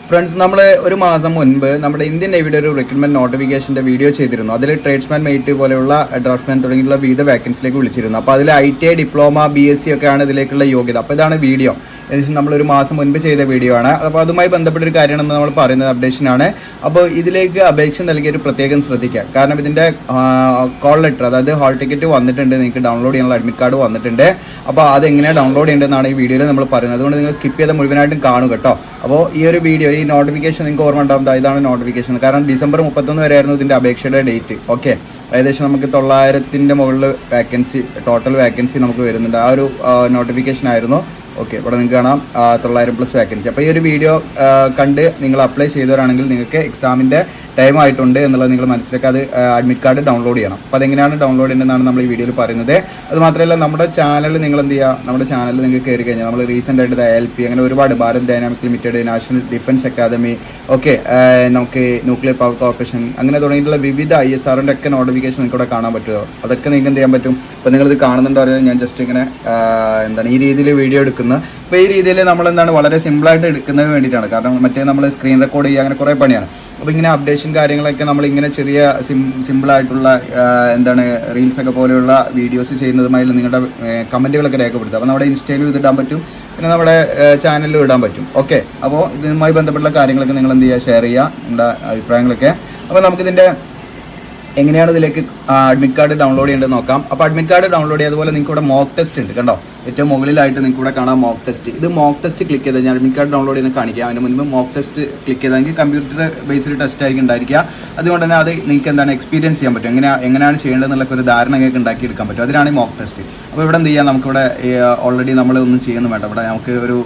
Friends, നമ്മൾ ഒരു മാസം മുൻപ് നമ്മുടെ ഇന്ത്യൻ നേവിയുടെ ഒരു റിക്രൂട്ട്മെന്റ് നോട്ടിഫിക്കേഷൻ്റെ വീഡിയോ ചെയ്തിരുന്നു. അതിൽ ട്രേഡ്സ്മാൻ മെയ്റ്റ് പോലെയുള്ള ഡ്രാഫ്റ്റ്മാൻ തുടങ്ങിയുള്ള വിവിധ വാക്കൻസിലേക്ക് വിളിച്ചിരുന്നു. അപ്പോൾ അതിൽ ITI ഡിപ്ലോമ BSc ഒക്കെയാണ് ഇതിലേക്കുള്ള യോഗ്യത. അപ്പോൾ ഇതാണ് വീഡിയോ. ഏകദേശം നമ്മളൊരു മാസം മുൻപ് ചെയ്ത വീഡിയോ ആണ്. അപ്പോൾ അതുമായി ബന്ധപ്പെട്ടൊരു കാര്യമാണെന്ന് നമ്മൾ പറയുന്നത് അപ്ഡേഷനാണ്. അപ്പോൾ ഇതിലേക്ക് അപേക്ഷ നൽകിയൊരു പ്രത്യേകം ശ്രദ്ധിക്കുക. കാരണം ഇതിൻ്റെ കോൾ ലെറ്റർ, അതായത് ഹാൾ ടിക്കറ്റ് വന്നിട്ടുണ്ട്, നിങ്ങൾക്ക് ഡൗൺലോഡ് ചെയ്യാനുള്ള അഡ്മിറ്റ് കാർഡ് വന്നിട്ടുണ്ട്. അപ്പോൾ അതെങ്ങനെയാണ് ഡൗൺലോഡ് ചെയ്യേണ്ടതെന്നാണ് ഈ വീഡിയോയിൽ നമ്മൾ പറയുന്നത്. അതുകൊണ്ട് നിങ്ങൾ സ്കിപ്പ് ചെയ്ത് മുഴുവനായിട്ടും കാണുക കേട്ടോ. അപ്പോൾ ഈ ഒരു വീഡിയോ, ഈ നോട്ടിഫിക്കേഷൻ നിങ്ങൾക്ക് ഓർമ്മ ഉണ്ടാവും, ഇതാണ് നോട്ടിഫിക്കേഷൻ. കാരണം ഡിസംബർ 31 വരെയായിരുന്നു ഇതിൻ്റെ അപേക്ഷയുടെ ഡേറ്റ്. ഓക്കെ, ഏകദേശം നമുക്ക് 900-ന്റെ മുകളിൽ വാക്കൻസി, ടോട്ടൽ വാക്കൻസി നമുക്ക് വരുന്നുണ്ട്. ആ ഒരു നോട്ടിഫിക്കേഷൻ ആയിരുന്നു. ഓക്കെ, ഇവിടെ നിങ്ങൾക്ക് കാണാം 900+ വാക്കൻസി. അപ്പോൾ ഈ ഒരു വീഡിയോ കണ്ട് നിങ്ങൾ അപ്ലൈ ചെയ്തവരാണെങ്കിൽ നിങ്ങൾക്ക് എക്സാമിൻ്റെ ടൈം ആയിട്ടുണ്ട് എന്നുള്ളത് നിങ്ങൾ മനസ്സിലാക്കുക. അത് അഡ്മിറ്റ് കാർഡ് ഡൗൺലോഡ് ചെയ്യണം. അപ്പോൾ അതെങ്ങനെയാണ് ഡൗൺലോഡ് ചെയ്യേണ്ടതെന്നാണ് നമ്മൾ ഈ വീഡിയോയിൽ പറയുന്നത്. അത് മാത്രമല്ല, നമ്മുടെ ചാനൽ നിങ്ങൾ എന്ത് ചെയ്യുക, നമ്മുടെ ചാനൽ നിങ്ങൾക്ക് കയറി കഴിഞ്ഞാൽ നമ്മൾ റീസെൻ്റ് ആയിട്ട് ILP അങ്ങനെ ഒരുപാട്, Bharat dynamic limited, national defence academy, okay, നമുക്ക് ന്യൂക്ലിയർ പവർ കോർപ്പറേഷൻ, അങ്ങനെ തുടങ്ങിയിട്ടുള്ള വിവിധ ISRൻ്റെ ഒക്കെ നോട്ടിഫിക്കേഷൻ നിങ്ങൾക്ക് ഇവിടെ കാണാൻ പറ്റുമോ? അതൊക്കെ നിങ്ങൾക്ക് എന്ത് ചെയ്യാൻ പറ്റും. ഇപ്പോൾ നിങ്ങളിത് കാണുന്നുണ്ടോ അറിയാൻ ഞാൻ ജസ്റ്റ് ഇങ്ങനെ ഈ രീതിയിൽ വീഡിയോ എടുക്കുന്നത്. അപ്പോൾ ഈ രീതിയിൽ നമ്മളെന്താണ് വളരെ സിമ്പിളായിട്ട് എടുക്കുന്നതിന് വേണ്ടിയിട്ടാണ്. കാരണം മറ്റേ നമ്മൾ സ്ക്രീൻ റെക്കോർഡ് ചെയ്യുക, അങ്ങനെ കുറേ പണിയാണ്. അപ്പോൾ ഇങ്ങനെ അപ്ഡേഷൻ കാര്യങ്ങളൊക്കെ നമ്മളിങ്ങനെ ചെറിയ സിമ്പിളായിട്ടുള്ള റീൽസൊക്കെ പോലെയുള്ള വീഡിയോസ് ചെയ്യുന്നതുമായി നിങ്ങളുടെ കമൻറ്റുകളൊക്കെ രേഖപ്പെടുത്തുക. അപ്പോൾ നമ്മുടെ ഇൻസ്റ്റയിലും ഇതിടാൻ പറ്റും, പിന്നെ നമ്മുടെ ചാനലിലും ഇടാൻ പറ്റും. ഓക്കെ, അപ്പോൾ ഇതുമായി ബന്ധപ്പെട്ടുള്ള കാര്യങ്ങളൊക്കെ നിങ്ങൾ എന്ത് ചെയ്യുക, ഷെയർ ചെയ്യുക നിങ്ങളുടെ അഭിപ്രായങ്ങളൊക്കെ. അപ്പോൾ നമുക്കിതിൻ്റെ എങ്ങനെയാണ് ഇതിലേക്ക് അഡ്മിറ്റ് കാർഡ് ഡൗൺലോഡ് ചെയ്യേണ്ടത് നോക്കാം. അപ്പോൾ അഡ്മിറ്റ് കാർഡ് ഡൗൺലോഡ് ചെയ്യുക. അതുപോലെ നിങ്ങൾക്ക് ഇവിടെ മോക്ക് ടെസ്റ്റ് ഉണ്ട്, കണ്ടോ, ഏറ്റവും മുകളിലായിട്ട് നിങ്ങൾക്ക് ഇവിടെ കാണാം മോക്ക് ടെസ്റ്റ്. ഇത് മോക്ക് ടെസ്റ്റ് ക്ലിക്ക് ചെയ്താൽ ഞാൻ അഡ്മിറ്റ് കാർഡ് ഡൗൺലോഡ് ചെയ്യുന്ന കാണിക്കാം. അതിന് മുൻപ് മോക്ക് ടെസ്റ്റ് ക്ലിക്ക് ചെയ്താൽ കമ്പ്യൂട്ടർ ബേസ്ഡ് ടെസ്റ്റ് ആയിരിക്കും ഉണ്ടായിരിക്കുക. അതുകൊണ്ട് തന്നെ അത് നിങ്ങൾക്ക് എക്സ്പീരിയൻസ് ചെയ്യാൻ പറ്റും, എങ്ങനെയാണ് ചെയ്യേണ്ടതെന്നുള്ള ഒരു ധാരണ നിങ്ങൾക്ക് ഉണ്ടാക്കിയെടുക്കാൻ പറ്റും. അതിനാണ് മോക്ക് ടെസ്റ്റ്. അപ്പോൾ ഇവിടെ എന്ത് ചെയ്യാം, നമുക്കിവിടെ ഓൾറെഡി നമ്മളൊന്നും ചെയ്യുന്നു വേണ്ട. ഇവിടെ നമുക്ക് ഒരു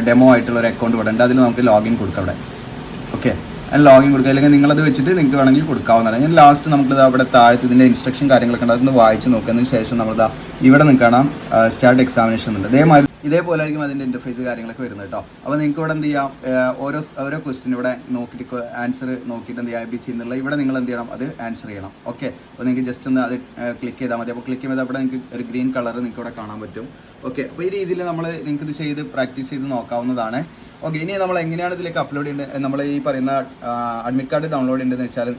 ഡെമോ ആയിട്ടുള്ള ഒരു അക്കൗണ്ട് ഇവിടെ ഉണ്ട്. അതിൽ നമുക്ക് ലോഗിൻ കൊടുക്കാം ഇവിടെ. ഓക്കെ, അതിന് ലോഗിൻ കൊടുക്കുക, അല്ലെങ്കിൽ നിങ്ങളത് വെച്ചിട്ട് നിങ്ങൾക്ക് വേണമെങ്കിൽ കൊടുക്കാവുന്നതാണ്. ഞാൻ ലാസ്റ്റ് നമുക്കിത് അവിടെ താഴത്ത് ഇതിൻ്റെ ഇൻസ്ട്രക്ഷൻ കാര്യങ്ങളൊക്കെ ഉണ്ട്, അതൊന്ന് വായിച്ച് നോക്കുന്നതിന് ശേഷം നമ്മളിതാ ഇവിടെ നിങ്ങൾക്ക് കാണാം സ്റ്റാർട്ട് എക്സാമിനേഷൻ ഉണ്ട്. ഇതേപോലെ ആയിരിക്കും അതിൻ്റെ ഇൻ്റർഫേസ് കാര്യങ്ങളൊക്കെ വരുന്നത് കേട്ടോ. അപ്പോൾ നിങ്ങൾക്ക് ഇവിടെ എന്ത് ചെയ്യാം, ഓരോ ക്വസ്റ്റ്യൻ ഇവിടെ നോക്കിയിട്ട് ആൻസർ നോക്കിയിട്ട് എന്ത് ചെയ്യുക, ABC എന്നുള്ള ഇവിടെ നിങ്ങൾ എന്ത് ചെയ്യണം, അത് ആൻസർ ചെയ്യണം. ഓക്കെ, അപ്പോൾ നിങ്ങൾക്ക് ജസ്റ്റ് ഒന്ന് അത് ക്ലിക്ക് ചെയ്താൽ മതി. അപ്പോൾ ക്ലിക്ക് ചെയ്താൽ അവിടെ നിങ്ങൾക്ക് ഒരു ഗ്രീൻ കളർ നിങ്ങൾക്ക് ഇവിടെ കാണാൻ പറ്റും. ഓക്കെ, അപ്പോൾ ഈ രീതിയിൽ നിങ്ങൾക്ക് ഇത് ചെയ്ത് പ്രാക്ടീസ് ചെയ്ത് നോക്കാവുന്നതാണ്. ഓക്കെ, ഇനി നമ്മൾ എങ്ങനെയാണ് ഇതിലേക്ക് അപ്ലോഡ് ചെയ്യേണ്ടത്, നമ്മൾ ഈ പറയുന്ന അഡ്മിറ്റ് കാർഡ് ഡൗൺലോഡ് ചെയ്യേണ്ടതെന്ന് വെച്ചാൽ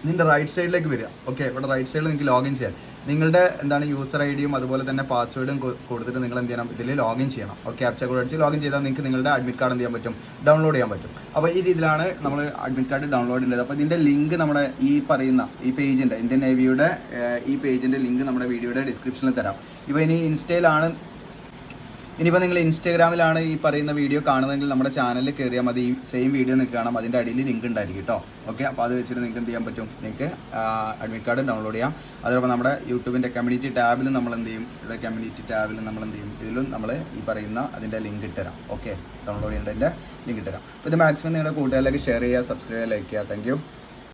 നിങ്ങളുടെ റൈറ്റ് സൈഡിലേക്ക് വരിക. ഓക്കെ, ഇവിടെ റൈറ്റ് സൈഡിൽ നിങ്ങൾക്ക് ലോഗിൻ ചെയ്യാം. നിങ്ങളുടെ യൂസർ ഐഡിയും അതുപോലെ തന്നെ പാസ്വേഡും കൊടുത്തിട്ട് നിങ്ങൾ എന്ത് ചെയ്യണം, ഇതിൽ ലോഗിൻ ചെയ്യണം. ഓക്കെ, ക്യാപ്ച കോഡ് അടിച്ച് ലോഗിൻ ചെയ്താൽ നിങ്ങൾക്ക് നിങ്ങളുടെ അഡ്മിറ്റ് കാർഡ് എന്ത് ചെയ്യാൻ പറ്റും, ഡൗൺലോഡ് ചെയ്യാൻ പറ്റും. അപ്പോൾ ഈ രീതിയിലാണ് നമ്മൾ അഡ്മിറ്റ് കാർഡ് ഡൗൺലോഡ് ചെയ്യേണ്ടത്. അപ്പോൾ ഇതിൻ്റെ ലിങ്ക് നമ്മുടെ ഈ പേജിൻ്റെ, ഇന്ത്യൻ നേവിയുടെ ഈ പേജിൻ്റെ ലിങ്ക് നമ്മുടെ വീഡിയോയുടെ ഡിസ്ക്രിപ്ഷനിൽ തരാം. ഇപ്പോൾ ഇനിയിപ്പോൾ നിങ്ങൾ ഇൻസ്റ്റാഗ്രാമിലാണ് ഈ പറയുന്ന വീഡിയോ കാണുന്നതെങ്കിൽ നമ്മുടെ ചാനലിൽ കയറിയാൽ മതി. ഈ സെയിം വീഡിയോ നിങ്ങൾക്ക് കാണാം, അതിൻ്റെ അടിയിൽ ലിങ്ക് ഉണ്ടായിരിക്കും കേട്ടോ. ഓക്കെ, അപ്പോൾ അത് വെച്ചിട്ട് നിങ്ങൾക്ക് എന്ത് ചെയ്യാൻ പറ്റും, നിങ്ങൾക്ക് അഡ്മിറ്റ് കാർഡ് ഡൗൺലോഡ് ചെയ്യാം. അതോടൊപ്പം നമ്മുടെ യൂട്യൂബിൻ്റെ കമ്മ്യൂണിറ്റി ടാബിലും നമ്മൾ എന്ത് ചെയ്യും, ഇവിടെ കമ്മ്യൂണിറ്റി ടാബിലും നമ്മൾ എന്ത് ചെയ്യും, ഇതിലും നമ്മൾ ഈ പറയുന്ന അതിൻ്റെ ലിങ്ക് ഇട്ടുതരാം. ഓക്കെ, ഡൗൺലോഡ് ചെയ്യേണ്ടതിൻ്റെ ലിങ്ക് ഇട്ടുതരാം. അപ്പോൾ ഇത് മാക്സിമം നിങ്ങളുടെ കൂട്ടുകാരിലേക്ക് ഷെയർ ചെയ്യുക, സബ്സ്ക്രൈബ് ചെയ്യുക, ലൈക്ക് ചെയ്യുക. Thank you.